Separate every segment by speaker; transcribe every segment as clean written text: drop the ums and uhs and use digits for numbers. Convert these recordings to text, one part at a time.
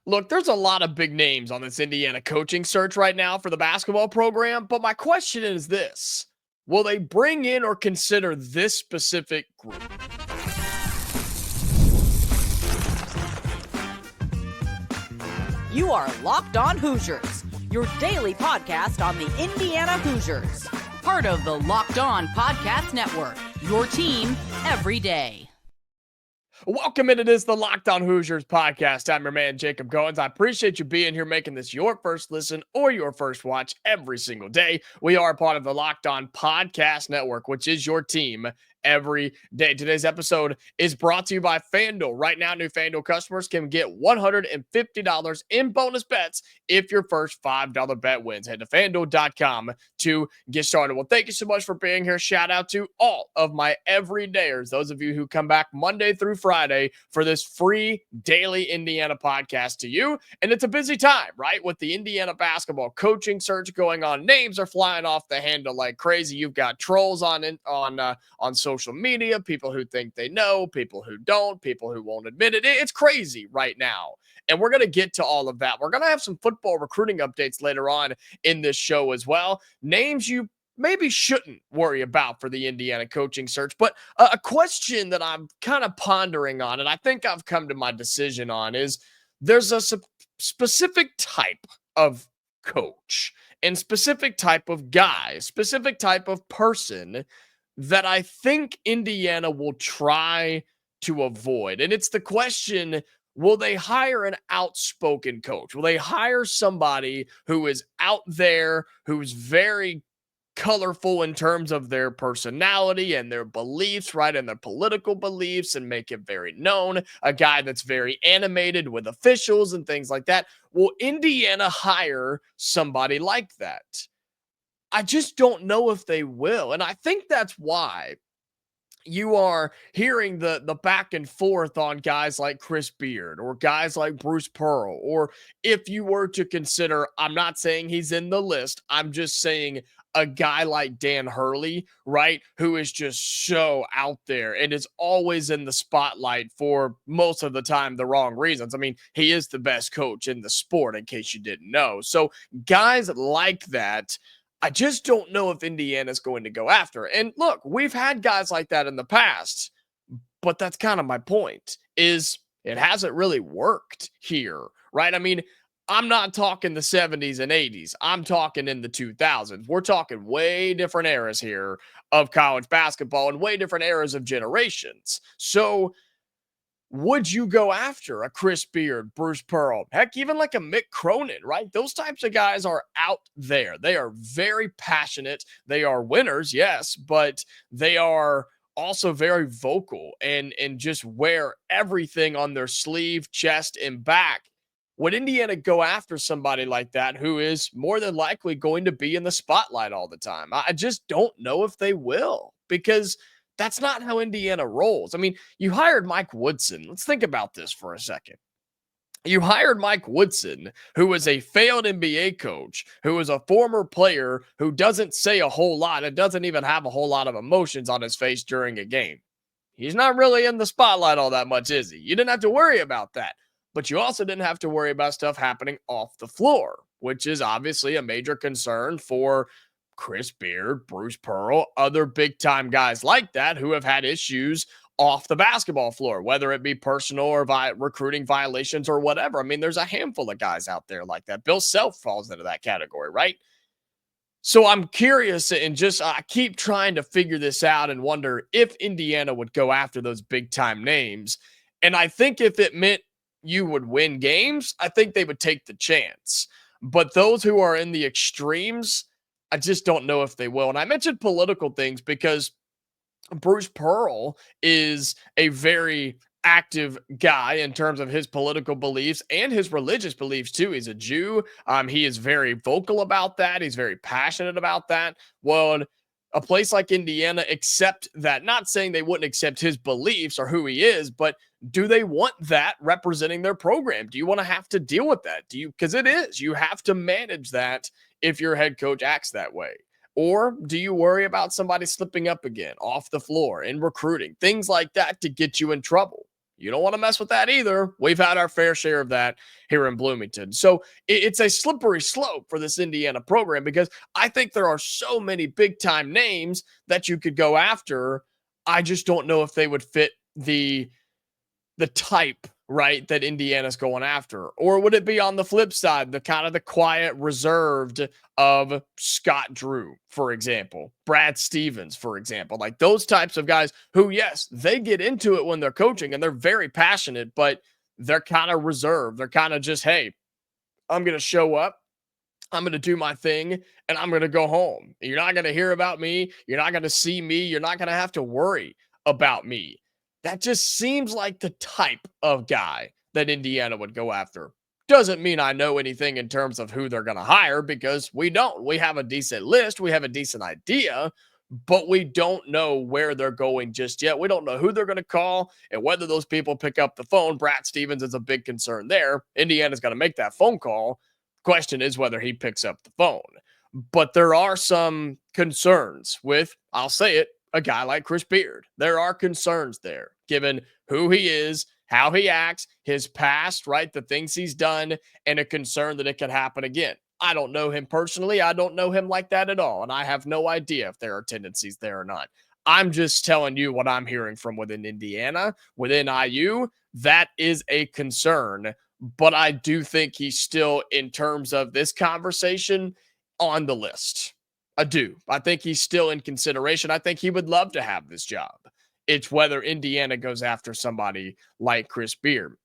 Speaker 1: Look, there's a lot of big names on this Indiana coaching search right now for the basketball program, but my question is this: will they bring in or consider this specific group?
Speaker 2: You are Locked On Hoosiers, your daily podcast on the Indiana Hoosiers. Part of the Locked On Podcast Network, your team every day.
Speaker 1: Welcome into this, the Locked On Hoosiers podcast. I'm your man, Jacob Goins. I appreciate you being here, making this your first listen or your first watch every single day. We are part of the Locked On Podcast Network, which is your team every day. Today's episode is brought to you by FanDuel. Right now, new FanDuel customers can get $150 in bonus bets if your first $5 bet wins. Head to FanDuel.com to get started. Well, thank you so much for being here. Shout out to all of my everydayers, those of you who come back Monday through Friday for this free daily Indiana podcast to you. And it's a busy time, right? With the Indiana basketball coaching search going on, names are flying off the handle like crazy. You've got trolls on social media, people who think they know, people who don't, people who won't admit it. It's crazy right now. And we're going to get to all of that. We're going to have some football recruiting updates later on in this show as well. Names you maybe shouldn't worry about for the Indiana coaching search. But a question that I'm kind of pondering on, and I think I've come to my decision on, is there's a specific type of coach and specific type of guy, specific type of person that I think Indiana will try to avoid. And it's the question, will they hire an outspoken coach? Will they hire somebody who is out there, who's very colorful in terms of their personality and their beliefs, right? And their political beliefs, and make it very known? A guy that's very animated with officials and things like that. Will Indiana hire somebody like that? I just don't know if they will. And I think that's why you are hearing the back and forth on guys like Chris Beard or guys like Bruce Pearl. Or if you were to consider, I'm not saying he's in the list, I'm just saying a guy like Dan Hurley, right? Who is just so out there and is always in the spotlight for most of the time the wrong reasons. I mean, he is the best coach in the sport, in case you didn't know. So guys like that, I just don't know if Indiana's going to go after. And look, we've had guys like that in the past, but that's kind of my point, is it hasn't really worked here, right? I mean, I'm not talking the 70s and 80s. I'm talking in the 2000s. We're talking way different eras here of college basketball and way different eras of generations. So would you go after a Chris Beard, Bruce Pearl, heck, even like a Mick Cronin, right? Those types of guys are out there. They are very passionate. They are winners, yes, but they are also very vocal and just wear everything on their sleeve, chest, and back. Would Indiana go after somebody like that who is more than likely going to be in the spotlight all the time? I just don't know if they will, because that's not how Indiana rolls. I mean, you hired Mike Woodson. Let's think about this for a second. You hired Mike Woodson, who was a failed NBA coach, who was a former player who doesn't say a whole lot and doesn't even have a whole lot of emotions on his face during a game. He's not really in the spotlight all that much, is he? You didn't have to worry about that. But you also didn't have to worry about stuff happening off the floor, which is obviously a major concern for Chris Beard, Bruce Pearl, other big-time guys like that who have had issues off the basketball floor, whether it be personal or recruiting violations or whatever. I mean, there's a handful of guys out there like that. Bill Self falls into that category, right? So I'm curious, and just I keep trying to figure this out and wonder if Indiana would go after those big-time names. And I think if it meant you would win games, I think they would take the chance. But those who are in the extremes, I just don't know if they will. And I mentioned political things because Bruce Pearl is a very active guy in terms of his political beliefs and his religious beliefs too. He's a Jew. He is very vocal about that. He's very passionate about that. Well, a place like Indiana accept that, not saying they wouldn't accept his beliefs or who he is, but do they want that representing their program? Do you want to have to deal with that? Because it is, you have to manage that if your head coach acts that way. Or do you worry about somebody slipping up again off the floor in recruiting, things like that to get you in trouble? You don't want to mess with that either. We've had our fair share of that here in Bloomington. So it's a slippery slope for this Indiana program because I think there are so many big time names that you could go after. I just don't know if they would fit the type, right, that Indiana's going after. Or would it be on the flip side, the kind of the quiet, reserved of Scott Drew, for example, Brad Stevens, for example, like those types of guys who, yes, they get into it when they're coaching and they're very passionate, but they're kind of reserved. They're kind of just, hey, I'm going to show up. I'm going to do my thing and I'm going to go home. You're not going to hear about me. You're not going to see me. You're not going to have to worry about me. That just seems like the type of guy that Indiana would go after. Doesn't mean I know anything in terms of who they're going to hire because we don't. We have a decent list. We have a decent idea, but we don't know where they're going just yet. We don't know who they're going to call and whether those people pick up the phone. Brad Stevens is a big concern there. Indiana's got to make that phone call. Question is whether he picks up the phone. But there are some concerns with, I'll say it, a guy like Chris Beard. There are concerns there, given who he is, how he acts, his past, right? The things he's done, and a concern that it could happen again. I don't know him personally. I don't know him like that at all. And I have no idea if there are tendencies there or not. I'm just telling you what I'm hearing from within Indiana, within IU. That is a concern. But I do think he's still, in terms of this conversation, on the list. I do. I think he's still in consideration. I think he would love to have this job. It's whether Indiana goes after somebody like Chris Beard.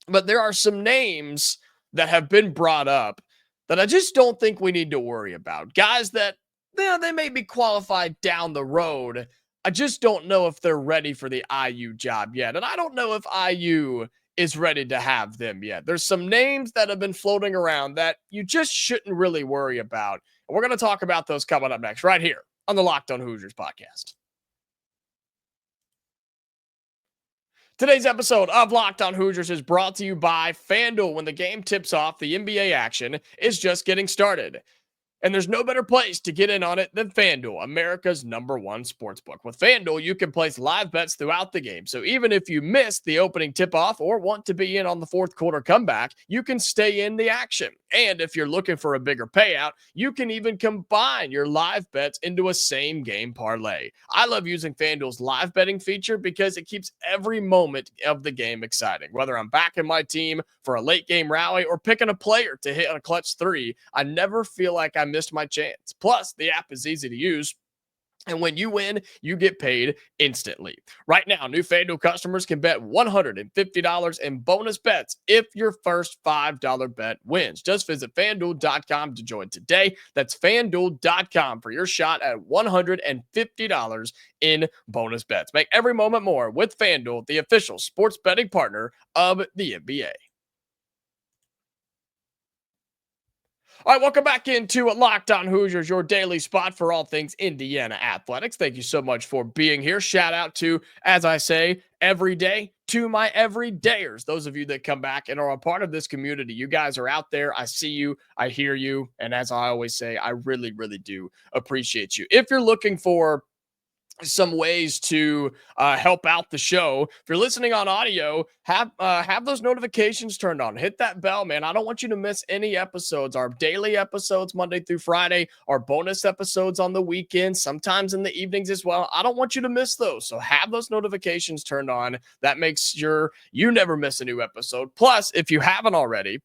Speaker 1: But there are some names that have been brought up that I just don't think we need to worry about. Guys that, they may be qualified down the road. I just don't know if they're ready for the IU job yet. And I don't know if IU is ready to have them yet. There's some names that have been floating around that you just shouldn't really worry about. And we're going to talk about those coming up next, right here on the Locked On Hoosiers podcast. Today's episode of Locked On Hoosiers is brought to you by FanDuel. When the game tips off, the NBA action is just getting started. And there's no better place to get in on it than FanDuel, America's #1 sportsbook. With FanDuel, you can place live bets throughout the game. So even if you missed the opening tip-off or want to be in on the fourth quarter comeback, you can stay in the action. And if you're looking for a bigger payout, you can even combine your live bets into a same-game parlay. I love using FanDuel's live betting feature because it keeps every moment of the game exciting. Whether I'm backing my team for a late-game rally or picking a player to hit a clutch three, I never feel like I missed my chance. Plus, the app is easy to use. And when you win, you get paid instantly. Right now, new FanDuel customers can bet $150 in bonus bets if your first $5 bet wins. Just visit FanDuel.com to join today. That's FanDuel.com for your shot at $150 in bonus bets. Make every moment more with FanDuel, the official sports betting partner of the NBA. All right, welcome back into Locked On Hoosiers, your daily spot for all things Indiana athletics. Thank you so much for being here. Shout out to, as I say, every day, to my everydayers, those of you that come back and are a part of this community. You guys are out there. I see you. I hear you. And as I always say, I really, really do appreciate you. If you're looking for some ways to help out the show, if you're listening on audio, have those notifications turned on. Hit that bell, man. I don't want you to miss any episodes. Our daily episodes Monday through Friday, our bonus episodes on the weekends, sometimes in the evenings as well. I don't want you to miss those, so have those notifications turned on. That makes sure you never miss a new episode. Plus, if you haven't already,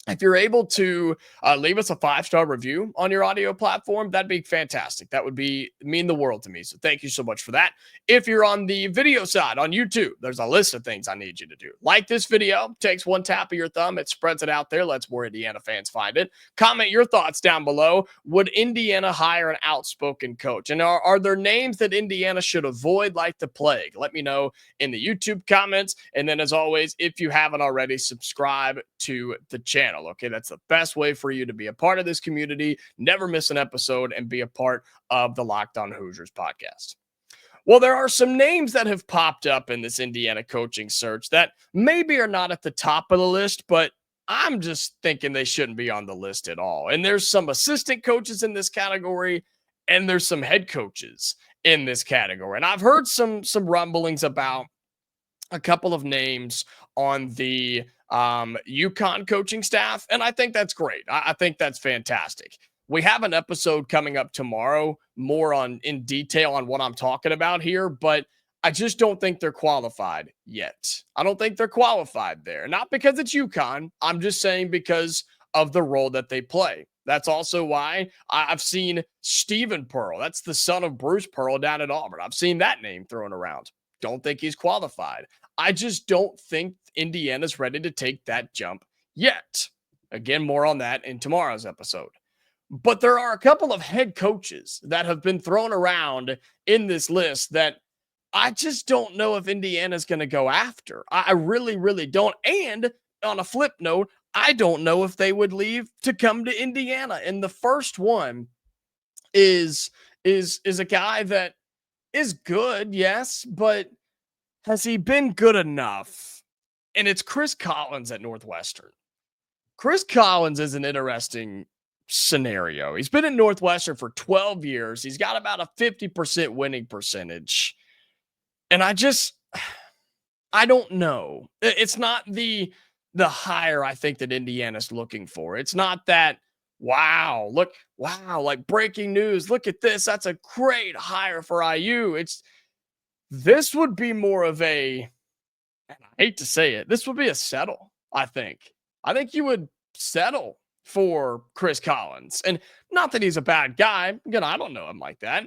Speaker 1: if you're able to leave us a 5-star review on your audio platform, that'd be fantastic. That would mean the world to me. So thank you so much for that. If you're on the video side on YouTube, there's a list of things I need you to do. Like this video, takes one tap of your thumb, it spreads it out there, lets more Indiana fans find it. Comment your thoughts down below. Would Indiana hire an outspoken coach? And are there names that Indiana should avoid like the plague? Let me know in the YouTube comments. And then as always, if you haven't already, subscribe to the channel. Okay, that's the best way for you to be a part of this community, never miss an episode, and be a part of the Locked On Hoosiers podcast. Well, there are some names that have popped up in this Indiana coaching search that maybe are not at the top of the list, but I'm just thinking they shouldn't be on the list at all. And there's some assistant coaches in this category, and there's some head coaches in this category. And I've heard some rumblings about a couple of names on the UConn coaching staff, and I think that's great. I think that's fantastic. We have an episode coming up tomorrow, more on in detail on what I'm talking about here, but I just don't think they're qualified yet. I don't think they're qualified there. Not because it's UConn. I'm just saying because of the role that they play. That's also why I've seen Stephen Pearl. That's the son of Bruce Pearl down at Auburn. I've seen that name thrown around. Don't think he's qualified. I just don't think Indiana's ready to take that jump yet. Again, more on that in tomorrow's episode. But there are a couple of head coaches that have been thrown around in this list that I just don't know if Indiana's going to go after. I really, really don't. And on a flip note, I don't know if they would leave to come to Indiana. And the first one is a guy that is good, yes, but has he been good enough? And it's Chris Collins at Northwestern. Chris Collins is an interesting scenario. He's been in Northwestern for 12 years. He's got about a 50% winning percentage. And I don't know. It's not the hire I think that Indiana's looking for. It's not that, wow, like breaking news. Look at this. That's a great hire for IU. This would be more of a, and I hate to say it, this would be a settle, I think. I think you would settle for Chris Collins. And not that he's a bad guy. Again, I don't know him like that.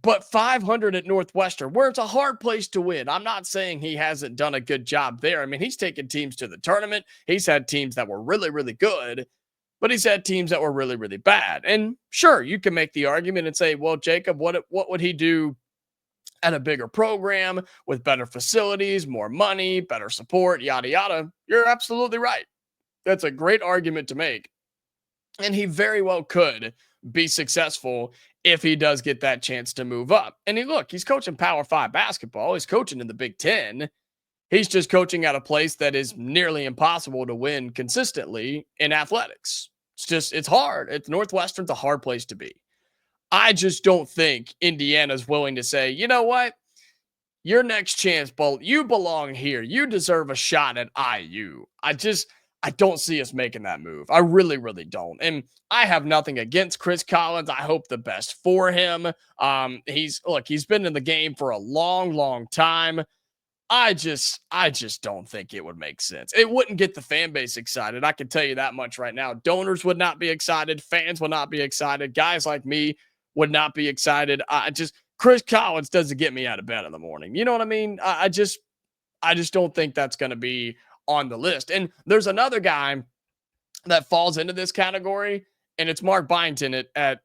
Speaker 1: But 500 at Northwestern, where it's a hard place to win. I'm not saying he hasn't done a good job there. I mean, he's taken teams to the tournament. He's had teams that were really, really good, but he's had teams that were really, really bad. And sure, you can make the argument and say, well, Jacob, what would he do at a bigger program with better facilities, more money, better support, yada, yada? You're absolutely right. That's a great argument to make. And he very well could be successful if he does get that chance to move up. And he's coaching Power 5 basketball. He's coaching in the Big Ten. He's just coaching at a place that is nearly impossible to win consistently in athletics. It's hard. Northwestern's a hard place to be. I just don't think Indiana's willing to say, you know what? Your next chance, you belong here. You deserve a shot at IU. I don't see us making that move. I really, really don't. And I have nothing against Chris Collins. I hope the best for him. He's been in the game for a long, long time. I just don't think it would make sense. It wouldn't get the fan base excited. I can tell you that much right now. Donors would not be excited. Fans would not be excited. Guys like me would not be excited. Chris Collins doesn't get me out of bed in the morning. You know what I mean? I just don't think that's going to be on the list. And there's another guy that falls into this category, and it's Mark Byington at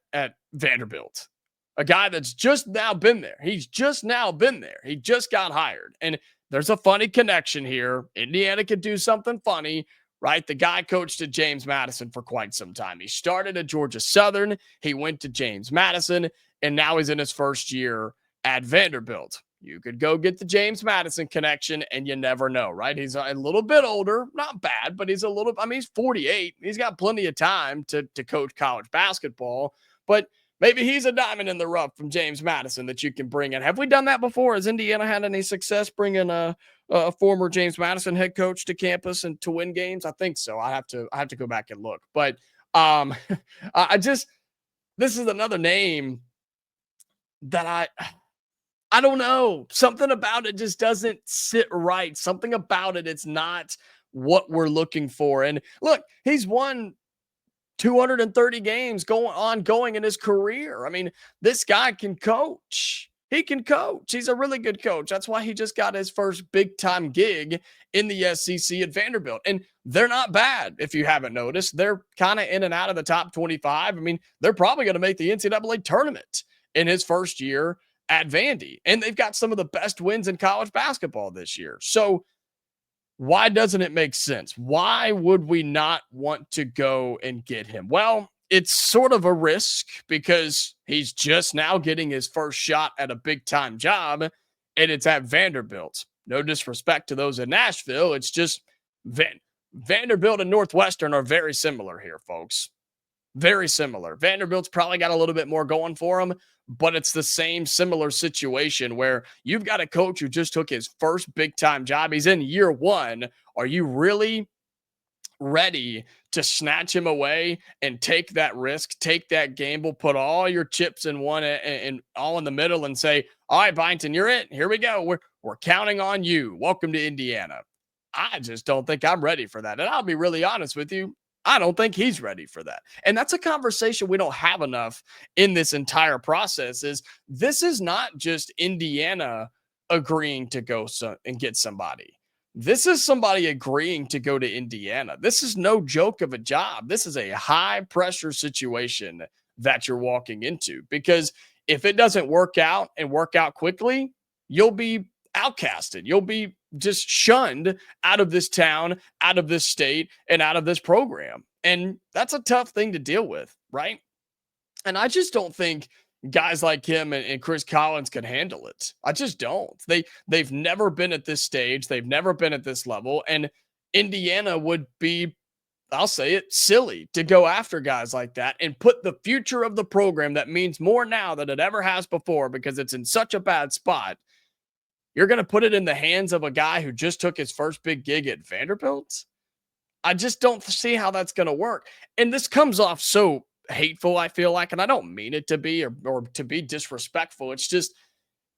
Speaker 1: Vanderbilt. A guy that's just now been there. He's just now been there. He just got hired. And there's a funny connection here. Indiana could do something funny, right? The guy coached at James Madison for quite some time. He started at Georgia Southern. He went to James Madison, and now he's in his first year at Vanderbilt. You could go get the James Madison connection, and you never know, right? He's a little bit older, not bad, but he's 48. He's got plenty of time to coach college basketball, but maybe he's a diamond in the rough from James Madison that you can bring in. Have we done that before? Has Indiana had any success bringing a former James Madison head coach to campus and to win games? I think so. I have to go back and look, but this is another name that I don't know. Something about it just doesn't sit right. Something about it, it's not what we're looking for. And look, he's won 230 games going in his career. I mean, this guy can coach. He can coach. He's a really good coach. That's why he just got his first big-time gig in the SEC at Vanderbilt. And they're not bad, if you haven't noticed. They're kind of in and out of the top 25. I mean, they're probably going to make the NCAA tournament in his first year at Vandy. And they've got some of the best wins in college basketball this year. So why doesn't it make sense? Why would we not want to go and get him? Well, it's sort of a risk because he's just now getting his first shot at a big-time job, and it's at Vanderbilt. No disrespect to those in Nashville. It's just Vanderbilt and Northwestern are very similar here, folks. Very similar. Vanderbilt's probably got a little bit more going for him, but it's the same similar situation where you've got a coach who just took his first big time job. He's in year one. Are you really ready to snatch him away and take that risk, take that gamble, put all your chips in one and all in the middle and say, all right, Byington, you're it. Here we go. We're counting on you. Welcome to Indiana. I just don't think I'm ready for that. And I'll be really honest with you. I don't think he's ready for that. And that's a conversation we don't have enough in this entire process is this is not just Indiana agreeing to go and get somebody. This is somebody agreeing to go to Indiana. This is no joke of a job. This is a high pressure situation that you're walking into because if it doesn't work out and work out quickly, you'll be outcasted. You'll be just shunned out of this town, out of this state, and out of this program. And that's a tough thing to deal with, right? And I just don't think guys like him and Chris Collins can handle it. I just don't. They've never been at this stage. They've never been at this level. And Indiana would be, I'll say it, silly to go after guys like that and put the future of the program that means more now than it ever has before because it's in such a bad spot. You're going to put it in the hands of a guy who just took his first big gig at Vanderbilt? I just don't see how that's going to work. And this comes off so hateful, I feel like, and I don't mean it to be or to be disrespectful. It's just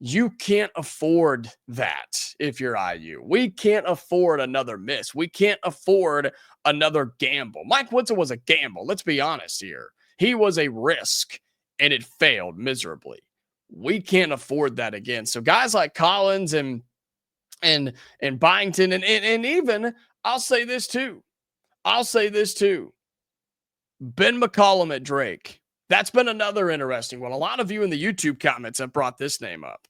Speaker 1: you can't afford that if you're IU. We can't afford another miss. We can't afford another gamble. Mike Woodson was a gamble. Let's be honest here. He was a risk, and it failed miserably. We can't afford that again. So guys like Collins and Byington and even I'll say this too. Ben McCollum at Drake. That's been another interesting one. A lot of you in the YouTube comments have brought this name up.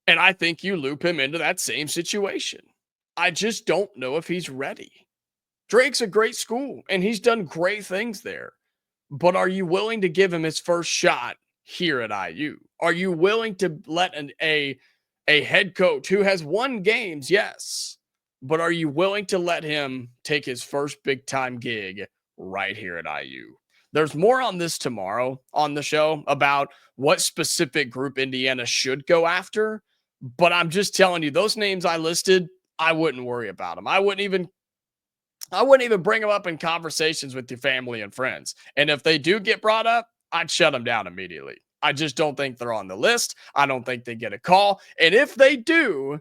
Speaker 1: And I think you loop him into that same situation. I just don't know if he's ready. Drake's a great school, and he's done great things there. But are you willing to give him his first shot here at IU? Are you willing to let a head coach who has won games, yes, but are you willing to let him take his first big-time gig right here at IU? There's more on this tomorrow on the show about what specific group Indiana should go after, but I'm just telling you, those names I listed, I wouldn't worry about them. I wouldn't even bring them up in conversations with your family and friends. And if they do get brought up, I'd shut them down immediately. I just don't think they're on the list. I don't think they get a call. And if they do,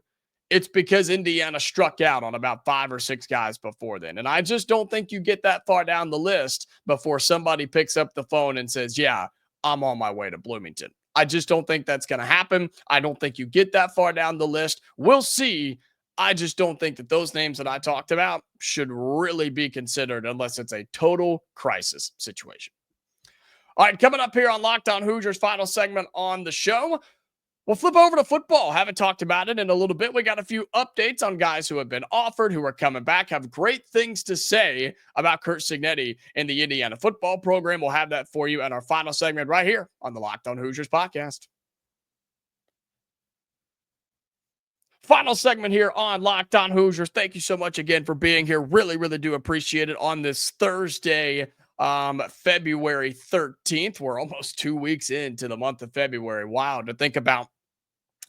Speaker 1: it's because Indiana struck out on about 5 or 6 guys before then. And I just don't think you get that far down the list before somebody picks up the phone and says, yeah, I'm on my way to Bloomington. I just don't think that's going to happen. I don't think you get that far down the list. We'll see. I just don't think that those names that I talked about should really be considered unless it's a total crisis situation. All right, coming up here on Locked On Hoosiers, final segment on the show. We'll flip over to football. Haven't talked about it in a little bit. We got a few updates on guys who have been offered, who are coming back, have great things to say about Curt Cignetti and the Indiana football program. We'll have that for you in our final segment right here on the Locked On Hoosiers podcast. Final segment here on Locked On Hoosiers. Thank you so much again for being here. Really, really do appreciate it on this Thursday, February 13th. We're almost 2 weeks into the month of February. Wow, to think about.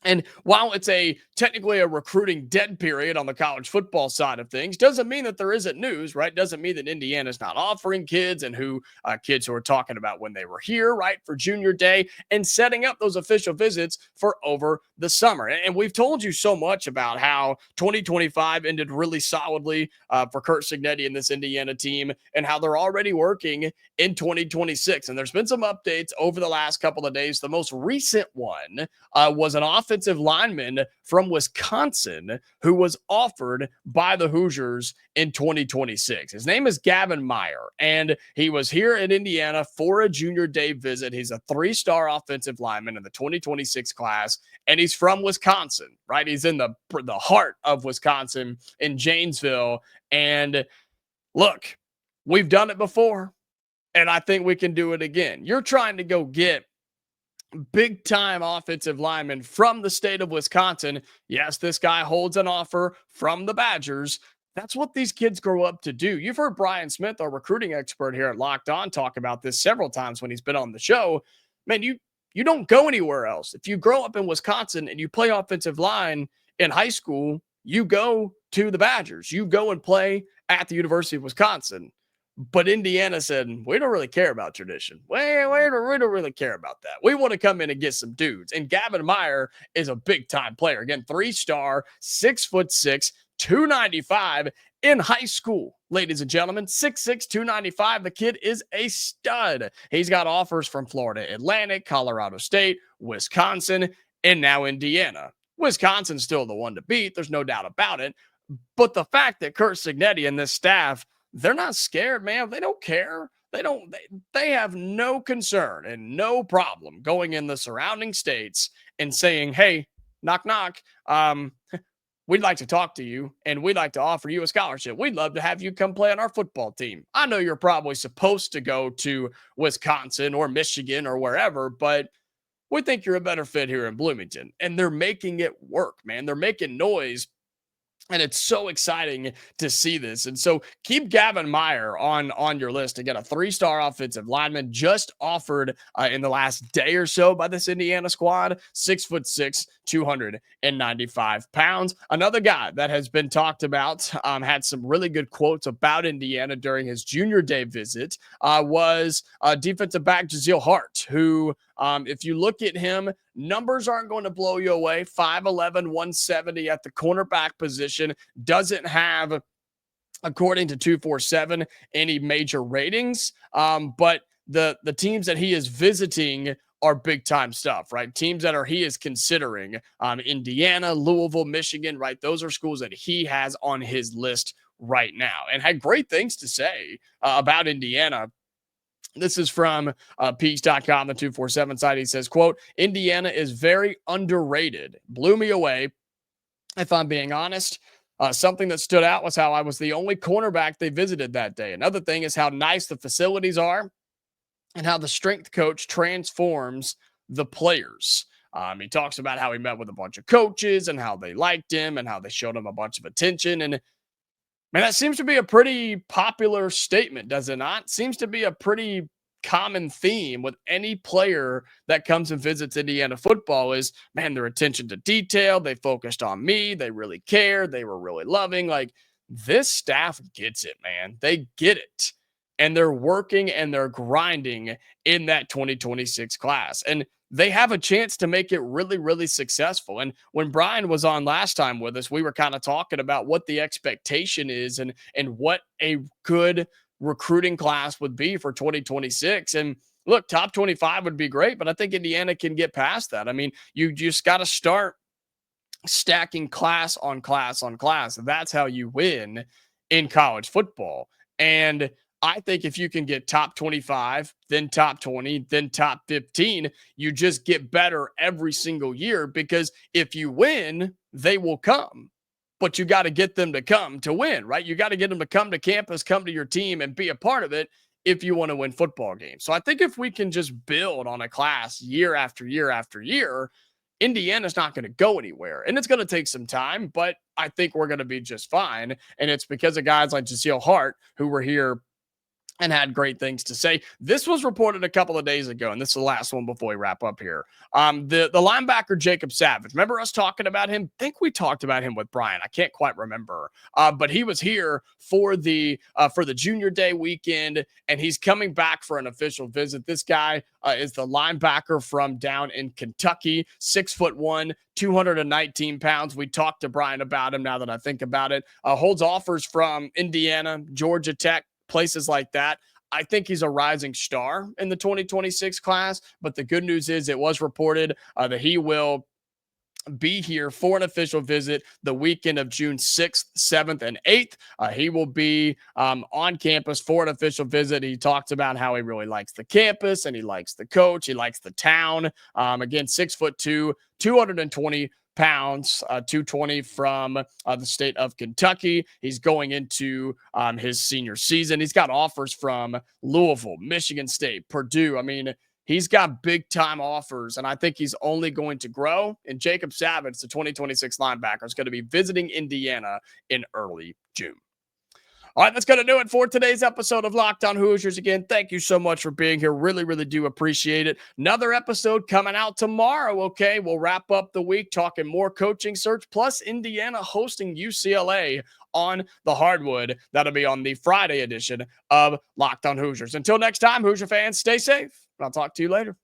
Speaker 1: And while it's technically a recruiting dead period on the college football side of things, doesn't mean that there isn't news, right? Doesn't mean that Indiana's not offering kids and kids who are talking about when they were here, right, for junior day and setting up those official visits for over the summer. And we've told you so much about how 2025 ended really solidly for Curt Cignetti and this Indiana team and how they're already working in 2026. And there's been some updates over the last couple of days. The most recent one was an offensive lineman from Wisconsin who was offered by the Hoosiers in 2026. His name is Gavin Meir, and he was here in Indiana for a junior day visit. He's a 3-star offensive lineman in the 2026 class, and he's from Wisconsin, right? He's in the heart of Wisconsin in Janesville. And look, we've done it before, and I think we can do it again. You're trying to go get big time offensive lineman from the state of Wisconsin. Yes, this guy holds an offer from the Badgers, That's what these kids grow up to do. You've heard Brian Smith, our recruiting expert here at Locked On, talk about this several times when he's been on the show. Man, you don't go anywhere else. If you grow up in Wisconsin and you play offensive line in high school, you go to the Badgers. You go and play at the University of Wisconsin. But Indiana said, we don't really care about tradition. We don't really care about that. We want to come in and get some dudes. And Gavin Meir is a big time player. Again, 3-star, 6'6", 295 in high school. Ladies and gentlemen, 6'6", 295. The kid is a stud. He's got offers from Florida Atlantic, Colorado State, Wisconsin, and now Indiana. Wisconsin's still the one to beat. There's no doubt about it. But the fact that Curt Cignetti and this staff, they're not scared, man. They don't care. They have no concern and no problem going in the surrounding states and saying, hey, knock, knock. We'd like to talk to you and we'd like to offer you a scholarship. We'd love to have you come play on our football team. I know you're probably supposed to go to Wisconsin or Michigan or wherever, but we think you're a better fit here in Bloomington. And they're making it work, man. They're making noise. And it's so exciting to see this. And so keep Gavin Meir on your list. Again, a 3-star offensive lineman just offered in the last day or so by this Indiana squad, 6'6", 295 pounds. Another guy that has been talked about, had some really good quotes about Indiana during his junior day visit, was defensive back Jaziel Hart, who, if you look at him, numbers aren't going to blow you away. 5'11", 170 at the cornerback position. Doesn't have, according to 247, any major ratings. But the teams that he is visiting are big time stuff, right? Teams that he is considering, Indiana, Louisville, Michigan, right? Those are schools that he has on his list right now, and had great things to say about Indiana. This is from Peaks.com, the 247 site. He says, quote, Indiana is very underrated. Blew me away. If I'm being honest, something that stood out was how I was the only cornerback they visited that day. Another thing is how nice the facilities are and how the strength coach transforms the players. He talks about how he met with a bunch of coaches and how they liked him and how they showed him a bunch of attention. And man, that seems to be a pretty popular statement, does it not? Seems to be a pretty common theme with any player that comes and visits Indiana football is, man, their attention to detail. They focused on me. They really cared. They were really loving. Like, this staff gets it, man. They get it. And they're working and they're grinding in that 2026 class. And they have a chance to make it really, really successful. And when Brian was on last time with us, we were kind of talking about what the expectation is and what a good recruiting class would be for 2026. And look, top 25 would be great, but I think Indiana can get past that. I mean, you just got to start stacking class on class on class. That's how you win in college football. And I think if you can get top 25, then top 20, then top 15, you just get better every single year, because if you win, they will come. But you got to get them to come to win, right? You got to get them to come to campus, come to your team, and be a part of it if you want to win football games. So I think if we can just build on a class year after year after year, Indiana's not going to go anywhere. And it's going to take some time, but I think we're going to be just fine. And it's because of guys like Jaziel Hart, who were here and had great things to say. This was reported a couple of days ago, and this is the last one before we wrap up here. The linebacker Jacob Savage. Remember us talking about him? I think we talked about him with Brian. I can't quite remember, but he was here for the junior day weekend, and he's coming back for an official visit. This guy is the linebacker from down in Kentucky, 6'1", 219 pounds. We talked to Brian about him. Now that I think about it, holds offers from Indiana, Georgia Tech, places like that. I think he's a rising star in the 2026 class, but the good news is it was reported that he will be here for an official visit the weekend of June 6th, 7th, and 8th. He will be on campus for an official visit. He talked about how he really likes the campus and he likes the coach. He likes the town. Again, 6'2", 220 pounds, 220 from the state of Kentucky. He's going into his senior season. He's got offers from Louisville, Michigan State, Purdue. I mean, He's got big time offers, and I think he's only going to grow. And Jacob Savage, the 2026 linebacker, is going to be visiting Indiana in early June. All right, that's going to do it for today's episode of Locked On Hoosiers. Again, thank you so much for being here. Really, really do appreciate it. Another episode coming out tomorrow, okay? We'll wrap up the week talking more coaching search, plus Indiana hosting UCLA on the hardwood. That'll be on the Friday edition of Locked On Hoosiers. Until next time, Hoosier fans, stay safe. I'll talk to you later.